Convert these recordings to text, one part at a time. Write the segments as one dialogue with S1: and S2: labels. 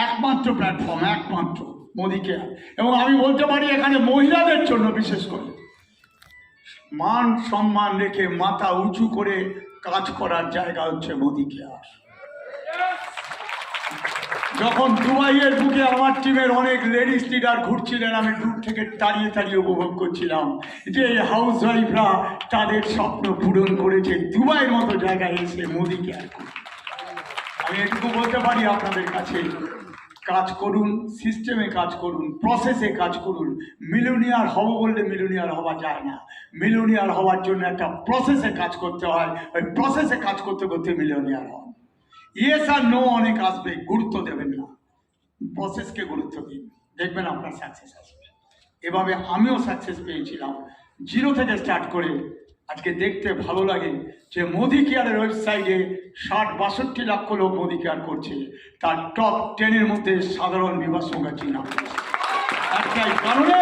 S1: একমাত্র প্ল্যাটফর্ম, একমাত্র মোদি কেয়ার। এবং আমি বলতে পারি এখানে মহিলাদের জন্য বিশেষ করে মান সম্মান রেখে মাথা উঁচু করে কাজ করার জায়গা হচ্ছে মোদি কেয়ার। যখন দুবাইয়ের বুকে আমার টিমের অনেক লেডিস লিডার ঘুরছিলেন, আমি দূর থেকে দাঁড়িয়ে দাঁড়িয়ে উপভোগ করছিলাম যে হাউস ওয়াইফরা তাদের স্বপ্ন পূরণ করেছে দুবাইয়ের মতো জায়গায় এসে মোদি কেয়ার করে। আমি এটুকু বলতে পারি আপনাদের কাছে, কাজ করুন, সিস্টেমে কাজ করুন, প্রসেসে কাজ করুন। মিলিয়নিয়ার হব বললে মিলিয়নিয়ার হওয়া যায় না। মিলিয়নিয়ার হওয়ার জন্য একটা প্রসেসে কাজ করতে হয়, ওই প্রসেসে কাজ করতে করতে মিলিয়নিয়ার হন। ইয়েস আর নো অনেক আসবে, গুরুত্ব দেবেন না, প্রসেসকে গুরুত্ব দিন, দেখবেন আপনার সাকসেস আসবে। এভাবে আমিও সাকসেস পেয়েছিলাম, জিরো থেকে স্টার্ট করে। আজকে দেখতে ভালো লাগে যে মোদি কেয়ারের ওয়েবসাইটে ৬০-৬২ লক্ষ লোক মোদি কেয়ার করছে, তার টপ 10-এর মধ্যে সাধারণ বিবাহ সংখ্যা চিহ্ন একটাই কারণে,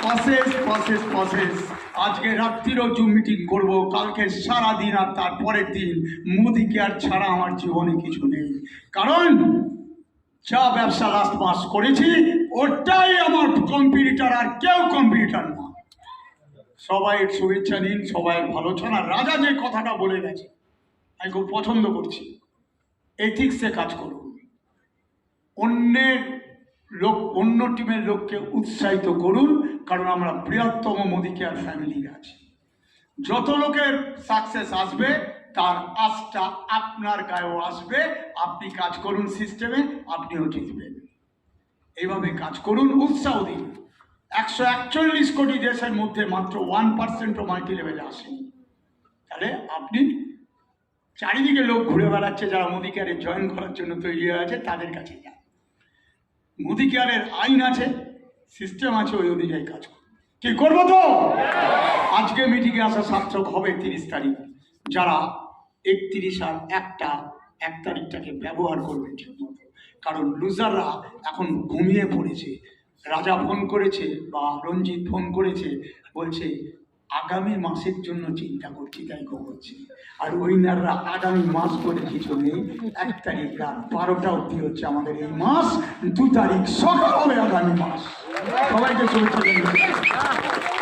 S1: প্রসেস প্রসেস প্রসেস। আজকে রাত্রিরও জুম মিটিং করবো, কালকে সারাদিন আর তারপরের দিন মোদি কেয়ার ছাড়া আমার জীবনে কিছু নেই। কারণ যা ব্যবসা লাস্ট মাস করেছি ওটাই আমার কম্পিটিটর, আর কেউ কম্পিটিটর না। সবাই শুভেচ্ছা নিন, সবাই ভালো চান। আর রাজা যে কথাটা বলে গেছে আমি খুব পছন্দ করছি, এথিক্সে কাজ করুন, অন্যের লোক, অন্য টিমের লোককে উৎসাহিত করুন। কারণ আমরা বৃহত্তম মোদি কেয়ার ফ্যামিলির আছি। যত লোকের সাকসেস আসবে তার আশটা আপনার গায়েও আসবে। আপনি কাজ করুন সিস্টেমে, আপনিও জিতবেন। এইভাবে কাজ করুন, উৎসাহ দিন। ১৪১ কোটি দেশের মধ্যে মাত্র 1%ও মাল্টি লেভেলে আসেনি। তাহলে আপনি চারিদিকে লোক ঘুরে বেড়াচ্ছে যারা মোদি কেয়ারে জয়েন করার জন্য তৈরি হয়ে আছে, তাদের কাছে যান। মোদি কেয়ারের আইন আছে, সিস্টেম আছে, ওই অনুযায়ী কাজ করুন। কি করবো তো? আজকে মিটিংয়ে আসা সার্থক হবে 30 তারিখ। যারা 31 আর 1 তারিখটাকে ব্যবহার করবেন ঠিক মতো। কারণ লুজাররা এখন ঘুমিয়ে পড়েছে। রাজা ফোন করেছে বা রঞ্জিত ফোন করেছে, বলছে আগামী মাসের জন্য চিন্তা করছি, তাই করছি। আর উইনাররা আগামী মাস বলে কিছু নেই। 1 তারিখ রাত 12টা অবধি হচ্ছে আমাদের এই মাস, 2 তারিখ সকাল হবে আগামী মাস। সবাইকে শুভেচ্ছা জানাই।